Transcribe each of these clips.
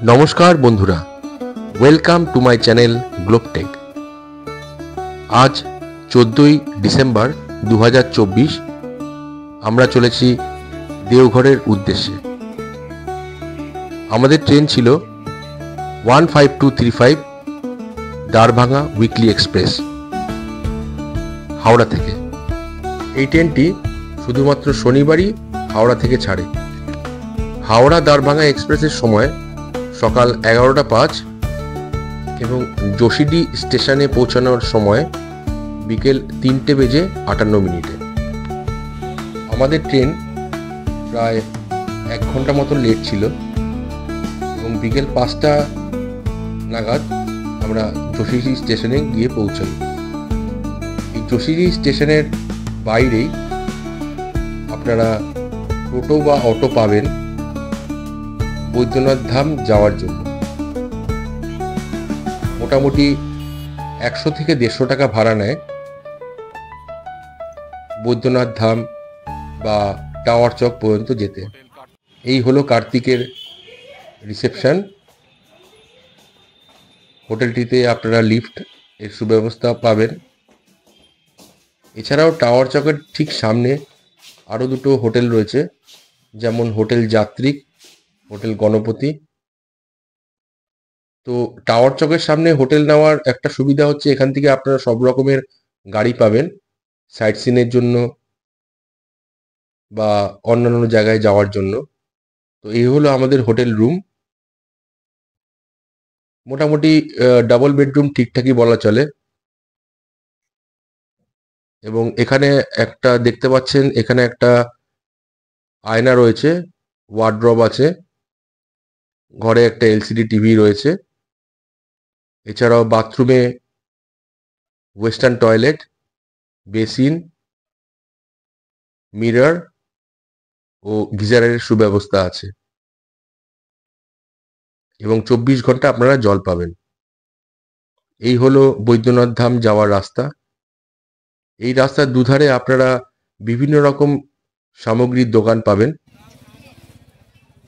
নমস্কার বন্ধুরা, welcome to my channel গ্লোবটেক। আজ 14ই ডিসেম্বর 2024। আমরা চলেছি দেওঘরের উদ্দেশ্যে। আমাদের ট্রেন ছিল 15235 দ্বারভাঙা উইকলি এক্সপ্রেস, হাওড়া থেকে। এই ট্রেনটি শুধুমাত্র শনিবারই হাওড়া থেকে ছাড়ে। হাওড়া দ্বারভাঙা এক্সপ্রেসের সময় সকাল 11টা 5 এবং যোশীডি স্টেশনে পৌঁছানোর সময় বিকেল 3টে বেজে 58 আমাদের ট্রেন প্রায় 1 ঘন্টা মতো লেট ছিল এবং বিকেল 5টা নাগাদ আমরা যোশীডি স্টেশনে গিয়ে পৌঁছাই। এই যোশীডি স্টেশনের বাইরেই আপনারা টোটো বা অটো পাবেন বৈদ্যনাথ ধাম যাওয়ার জন্য। মোটামুটি 100 থেকে 150 টাকা ভাড়া নেয় বৈদ্যনাথ ধাম বা টাওয়ার চক পর্যন্ত যেতে। এই হলো কার্তিকের রিসেপশন। হোটেলটিতে আপনারা লিফট এর সুব্যবস্থা পাবেন। এছাড়াও টাওয়ার চকের ঠিক সামনে আরও দুটো হোটেল রয়েছে, যেমন হোটেল যাত্রিক, হোটেল গণপতি। তো টাওয়ার চকের সামনে হোটেল নেওয়ার একটা সুবিধা হচ্ছে, এখান থেকে আপনারা সব রকমের গাড়ি পাবেন সাইট সিনের জন্য বা অন্যান্য জায়গায় যাওয়ার জন্য। তো এই হলো আমাদের হোটেল রুম। মোটামুটি ডাবল বেডরুম ঠিকঠাকই বলা চলে। এবং এখানে একটা দেখতে পাচ্ছেন, এখানে একটা আয়না রয়েছে, ওয়ার্ড্রব আছে, ঘরে একটা এলসিডি টিভি রয়েছে। এছাড়াও বাথরুমে ওয়েস্টার্ন টয়লেট, বেসিন, মিরর ও গিজারের সুব্যবস্থা আছে এবং 24 ঘন্টা আপনারা জল পাবেন। এই হলো বৈদ্যনাথ ধাম যাওয়ার রাস্তা। এই রাস্তার দুধারে আপনারা বিভিন্ন রকম সামগ্রীর দোকান পাবেন।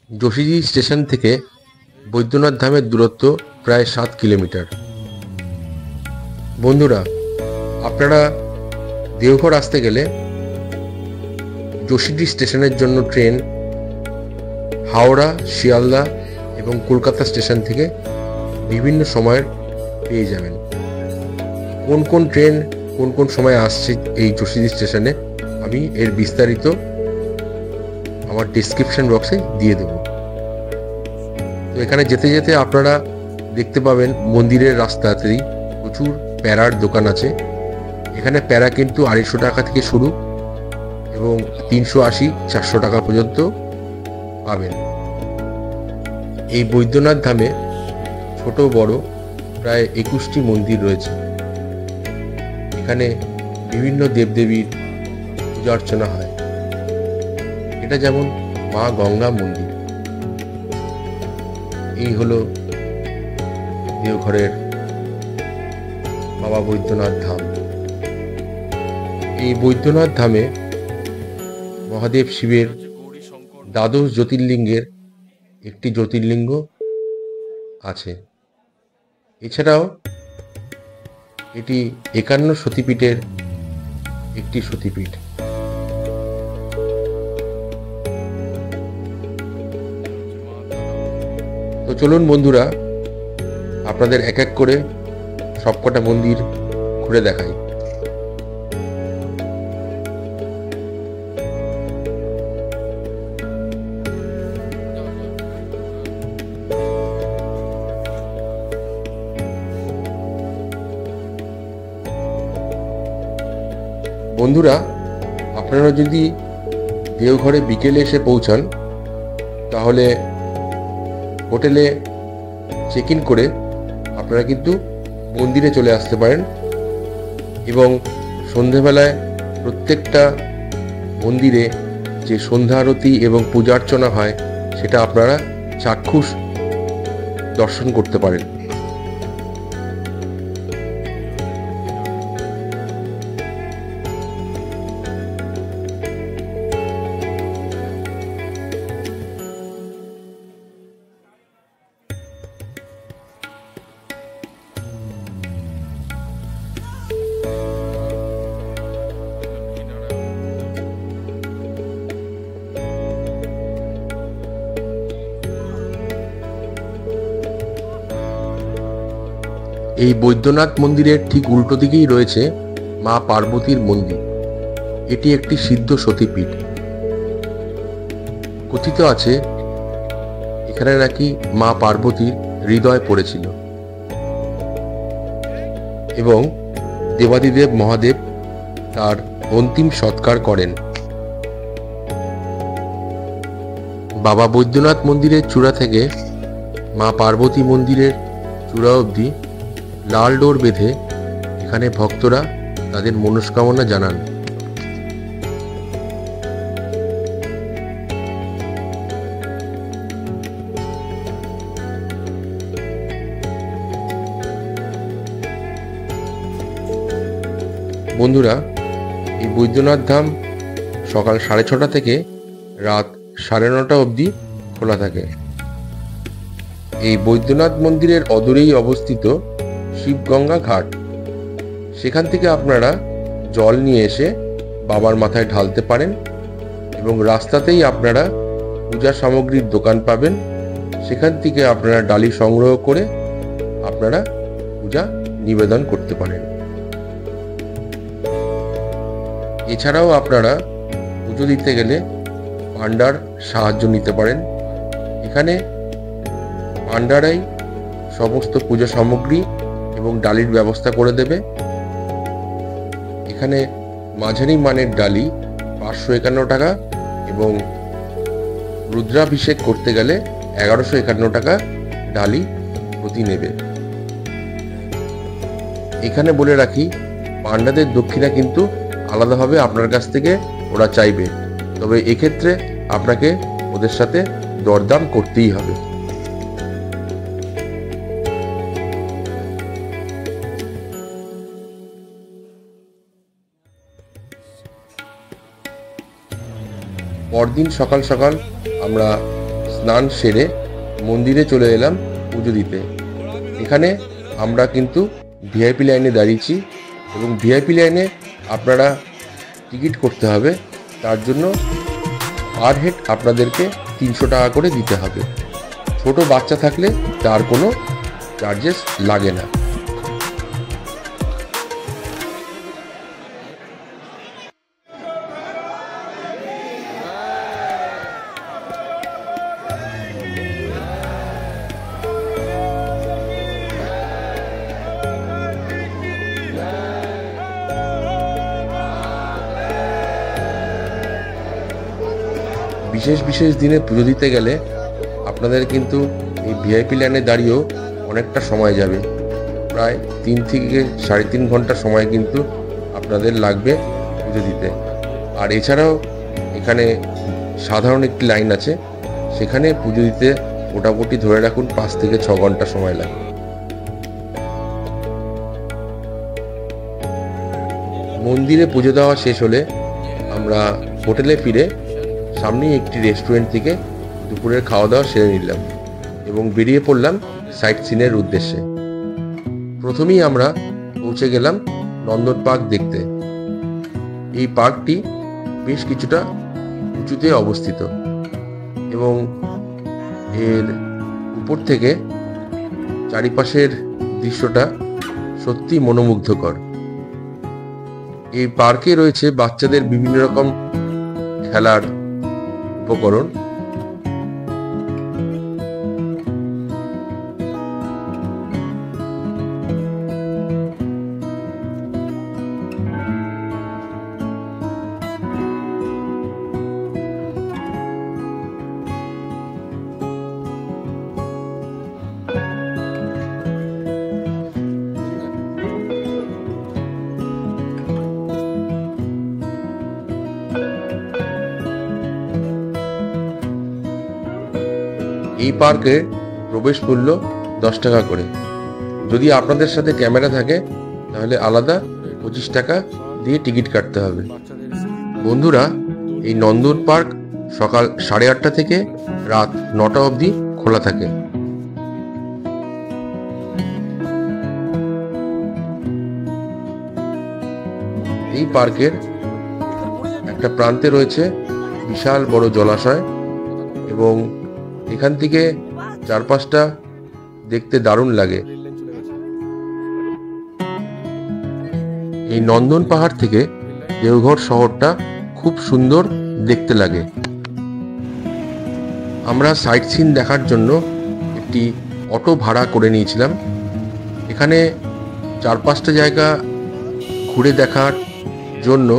যোশীডি স্টেশন থেকে বৈদ্যনাথ ধামের দূরত্ব প্রায় 7 কিলোমিটার। বন্ধুরা, আপনারা দেওঘর আসতে গেলে যোশীডি স্টেশনের জন্য ট্রেন হাওড়া, শিয়ালদা এবং কলকাতা স্টেশন থেকে বিভিন্ন সময়ের পেয়ে যাবেন। কোন কোন ট্রেন কোন কোন সময় আসছে এই যোশীডি স্টেশনে আমি এর বিস্তারিত আমার ডেসক্রিপশন বক্সে দিয়ে দেব। তো এখানে যেতে যেতে আপনারা দেখতে পাবেন মন্দিরের রাস্তাতেই প্রচুর প্যারার দোকান আছে। এখানে প্যারা কিন্তু 250 টাকা থেকে শুরু এবং 380-400 টাকা পর্যন্ত পাবেন। এই বৈদ্যনাথ ধামে ছোট বড় প্রায় 21টি মন্দির রয়েছে। এখানে বিভিন্ন দেবদেবীর পূজা অর্চনা হয়। এটা যেমন মা গঙ্গা মন্দির। এই হলো দেওঘরের বাবা বৈদ্যনাথ ধাম। এই বৈদ্যনাথ ধামে মহাদেব শিবের দ্বাদশ জ্যোতির্লিঙ্গের একটি জ্যোতির্লিঙ্গ আছে। এছাড়াও এটি 51 সতীপীঠের একটি সতীপীঠ। তো চলুন বন্ধুরা, আপনাদের এক এক করে সবকটা মন্দির ঘুরে দেখাই। বন্ধুরা, আপনারা যদি দেওঘরে বিকেলে এসে পৌঁছান তাহলে হোটেলে চেক ইন করে আপনারা কিন্তু মন্দিরে চলে আসতে পারেন এবং সন্ধেবেলায় প্রত্যেকটা মন্দিরে যে সন্ধ্যা আরতি এবং পূজা অর্চনা হয় সেটা আপনারা চাক্ষুষ দর্শন করতে পারেন। এই বৈদ্যনাথ মন্দিরের ঠিক উল্টো দিকেই রয়েছে মা পার্বতীর মন্দির। এটি একটি সিদ্ধ সতীপীঠ। কথিত আছে এখানে নাকি মা পার্বতীর হৃদয় পড়েছিল এবং দেবাদিদেব মহাদেব তার অন্তিম সৎকার করেন। বাবা বৈদ্যনাথ মন্দিরের চূড়া থেকে মা পার্বতী মন্দিরের চূড়া অবধি লাল ডোর বেঁধে এখানে ভক্তরা তাদের মনস্কামনা জানান। বন্ধুরা, এই বৈদ্যনাথ ধাম সকাল 6:30 থেকে রাত 9:30 অবধি খোলা থাকে। এই বৈদ্যনাথ মন্দিরের অদূরেই অবস্থিত শিবগঙ্গা ঘাট। সেখান থেকে আপনারা জল নিয়ে এসে বাবার মাথায় ঢালতে পারেন এবং রাস্তাতেই আপনারা পূজা সামগ্রীর দোকান পাবেন। সেখান থেকে আপনারা ডালি সংগ্রহ করে আপনারা পূজা নিবেদন করতে পারেন। এছাড়াও আপনারা পুজো দিতে গেলে পান্ডার সাহায্য নিতে পারেন। এখানে পান্ডারাই সমস্ত পূজা সামগ্রী এবং ডালির ব্যবস্থা করে দেবে। এখানে মাঝারি মানের ডালি 551 টাকা এবং রুদ্রাভিষেক করতে গেলে 1151 টাকা ডালি প্রতি নেবে। এখানে বলে রাখি, পান্ডাদের দক্ষিণা কিন্তু আলাদাভাবে আপনার কাছ থেকে ওরা চাইবে, তবে এক্ষেত্রে আপনাকে ওদের সাথে দরদাম করতেই হবে। পরদিন সকাল সকাল আমরা স্নান সেরে মন্দিরে চলে এলাম পুজো দিতে। এখানে আমরা কিন্তু ভিআইপি লাইনে দাঁড়িয়েছি এবং ভিআইপি লাইনে আপনারা টিকিট করতে হবে। তার জন্য পার হেড আপনাদেরকে 300 টাকা করে দিতে হবে। ছোট বাচ্চা থাকলে তার কোনো চার্জেস লাগে না। বিশেষ বিশেষ দিনে পুজো দিতে গেলে আপনাদের কিন্তু এই ভিআইপি লাইনে দাঁড়িয়েও অনেকটা সময় যাবে। প্রায় 3 থেকে 3.5 ঘন্টা সময় কিন্তু আপনাদের লাগবে পুজো দিতে। আর এছাড়াও এখানে সাধারণ একটি লাইন আছে, সেখানে পুজো দিতে মোটামুটি ধরে রাখুন 5 থেকে 6 ঘন্টা সময় লাগবে। মন্দিরে পুজো দেওয়া শেষ হলে আমরা হোটেলে ফিরে সামনেই একটি রেস্টুরেন্ট থেকে দুপুরের খাওয়া দাওয়া সেরে নিলাম এবং বেরিয়ে পড়লাম সাইট সিনের উদ্দেশ্যে। প্রথমেই আমরা পৌঁছে গেলাম নন্দন পার্ক দেখতে। এই পার্কটি বেশ কিছুটা উঁচুতে অবস্থিত এবং এর উপর থেকে চারিপাশের দৃশ্যটা সত্যি মনোমুগ্ধকর। এই পার্কে রয়েছে বাচ্চাদের বিভিন্ন রকম খেলার উপকরণ। এই পার্কে প্রবেশ মূল্য 10 টাকা করে। যদি আপনাদের সাথে ক্যামেরা থাকে তাহলে আলাদা 25 টাকা দিয়ে টিকিট কাটতে হবে। বন্ধুরা, এই নন্দন পার্ক সকাল 8:30 থেকে রাত 9টা অবধি খোলা থাকে। এই পার্কের একটা প্রান্তে রয়েছে বিশাল বড় জলাশয় এবং এখান থেকে চারপাশটা দেখতে দারুণ লাগে। এই নন্দন পাহাড় থেকে দেওঘর শহরটা খুব সুন্দর দেখতে লাগে। আমরা সাইট সিন দেখার জন্য একটি অটো ভাড়া করে নিয়েছিলাম। এখানে 4-5টা জায়গা ঘুরে দেখার জন্য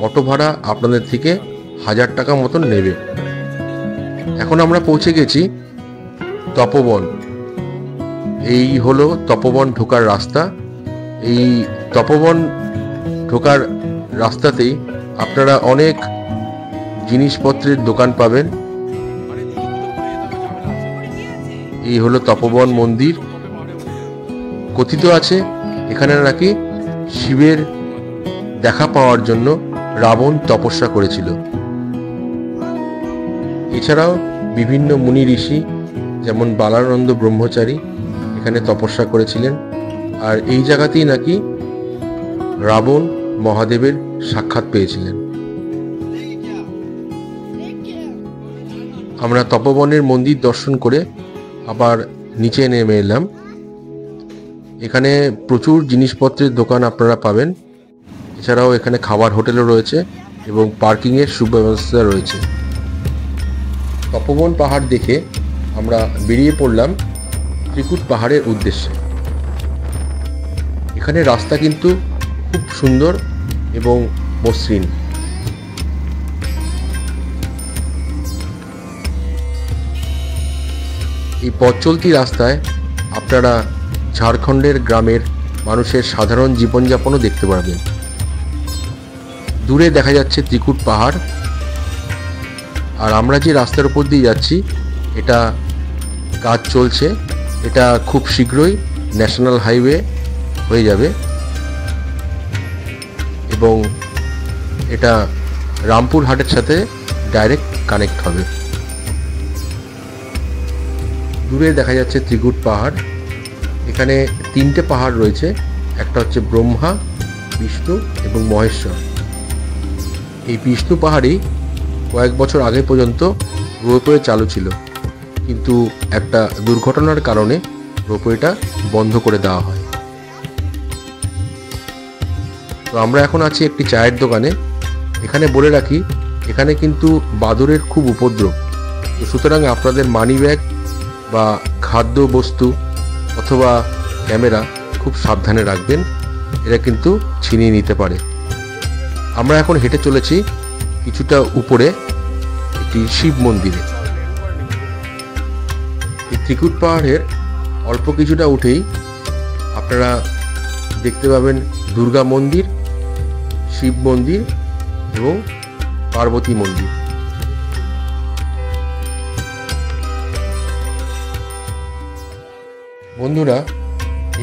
অটো ভাড়া আপনাদের থেকে 1000 টাকা মতন নেবে। এখন আমরা পৌঁছে গেছি তপবন। এই হলো তপবন ঢোকার রাস্তা। এই তপবন ঢোকার রাস্তাতেই আপনারা অনেক জিনিসপত্রের দোকান পাবেন। এই হলো তপবন মন্দির। কথিত আছে এখানে নাকি শিবের দেখা পাওয়ার জন্য রাবণ তপস্যা করেছিল। এছাড়াও বিভিন্ন মুনি ঋষি যেমন বালানন্দ ব্রহ্মচারী এখানে তপস্যা করেছিলেন। আর এই জায়গাতেই নাকি রাবণ মহাদেবের সাক্ষাৎ পেয়েছিলেন। আমরা তপবনের মন্দির দর্শন করে আবার নিচে নেমে এলাম। এখানে প্রচুর জিনিসপত্রের দোকান আপনারা পাবেন। এছাড়াও এখানে খাবার হোটেলও রয়েছে এবং পার্কিংয়ের সুব্যবস্থা রয়েছে। তপবন পাহাড় দেখে আমরা বেরিয়ে পড়লাম ত্রিকুট পাহাড়ের উদ্দেশ্যে। এখানে রাস্তা কিন্তু খুব সুন্দর এবং মসৃণ। এই পথ চলতি রাস্তায় আপনারা ঝাড়খণ্ডের গ্রামের মানুষের সাধারণ জীবনযাপনও দেখতে পারবেন। দূরে দেখা যাচ্ছে ত্রিকুট পাহাড়। আর আমরা যে রাস্তার উপর দিয়ে যাচ্ছি এটা কাজ চলছে। এটা খুব শীঘ্রই ন্যাশনাল হাইওয়ে হয়ে যাবে এবং এটা রামপুরহাটের সাথে ডাইরেক্ট কানেক্ট হবে। দূরে দেখা যাচ্ছে ত্রিকুট পাহাড়। এখানে 3টে পাহাড় রয়েছে। একটা হচ্ছে ব্রহ্মা, বিষ্ণু এবং মহেশ্বর। এই বিষ্ণু পাহাড়ই কয়েক বছর আগে পর্যন্ত রোপওয়ে চালু ছিল, কিন্তু একটা দুর্ঘটনার কারণে রোপওয়েটা বন্ধ করে দেওয়া হয়। তো আমরা এখন আছি একটি চায়ের দোকানে। এখানে বলে রাখি এখানে কিন্তু বাদুড়ের খুব উপদ্রব। তো সুতরাং আপনাদের মানি ব্যাগ বা খাদ্য বস্তু অথবা ক্যামেরা খুব সাবধানে রাখবেন, এরা কিন্তু ছিনিয়ে নিতে পারে। আমরা এখন হেঁটে চলেছি কিছুটা উপরে একটি শিব মন্দিরে। এই ত্রিকুট পাহাড়ের অল্প কিছুটা উঠেই আপনারা দেখতে পাবেন দুর্গা মন্দির, শিব মন্দির এবং পার্বতী মন্দির। বন্ধুরা,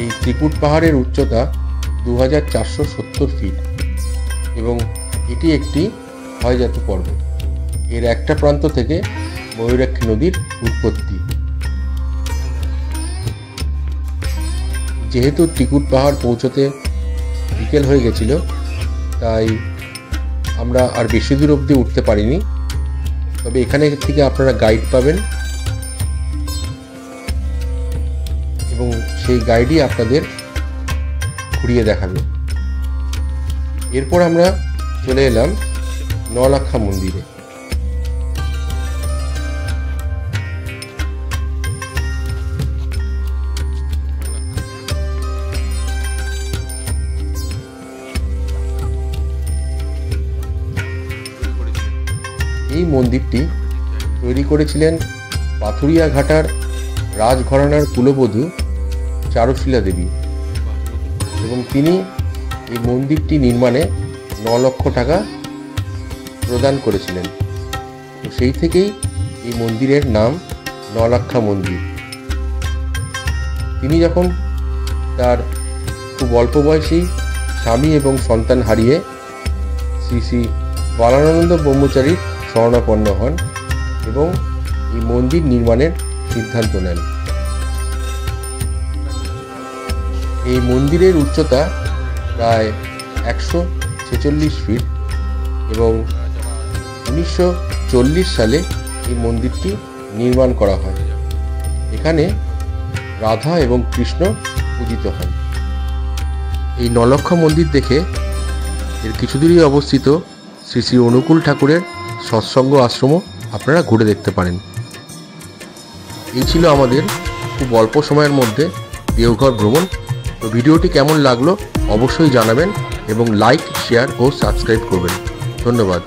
এই ত্রিকুট পাহাড়ের উচ্চতা 2470 ফিট এবং এটি একটি ক্ষয়জাত পর্বত। এর একটা প্রান্ত থেকে ময়ূরাক্ষী নদীর উৎপত্তি। যেহেতু ত্রিকুট পাহাড় পৌঁছতে বিকেল হয়ে গেছিল, তাই আমরা আর বেশি দূর অবধি উঠতে পারিনি। তবে এখানে থেকে আপনারা গাইড পাবেন এবং সেই গাইডই আপনাদের ঘুরিয়ে দেখাবে। এরপর আমরা চলে এলাম নলাক্ষা মন্দিরে। এই মন্দিরটি তৈরি করেছিলেন পাথুরিয়া ঘাটার রাজঘরানার কুলবধূ চারুশীলা দেবী এবং তিনি এই মন্দিরটি নির্মাণে 9 লক্ষ টাকা প্রদান করেছিলেন। তো সেই থেকেই এই মন্দিরের নাম নলাক্ষা মন্দির। তিনি যখন তার খুব অল্প বয়সী স্বামী এবং সন্তান হারিয়ে শ্রী শ্রী বালানন্দ ব্রহ্মচারীর শরণাপন্ন হন এবং এই মন্দির নির্মাণের সিদ্ধান্ত নেন। এই মন্দিরের উচ্চতা প্রায় 146 ফিট এবং 1940 সালে এই মন্দিরটি নির্মাণ করা হয়। এখানে রাধা এবং কৃষ্ণ পূজিত হন। এই নলক্ষা মন্দির দেখে এর কিছু দূরেই অবস্থিত শ্রী শ্রী অনুকূল ঠাকুরের সৎসঙ্গ আশ্রমও আপনারা ঘুরে দেখতে পারেন। এই ছিল আমাদের খুব অল্প সময়ের মধ্যে দেওঘর ভ্রমণ। তো ভিডিওটি কেমন লাগলো অবশ্যই জানাবেন এবং লাইক, শেয়ার ও সাবস্ক্রাইব করবেন। ধন্যবাদ।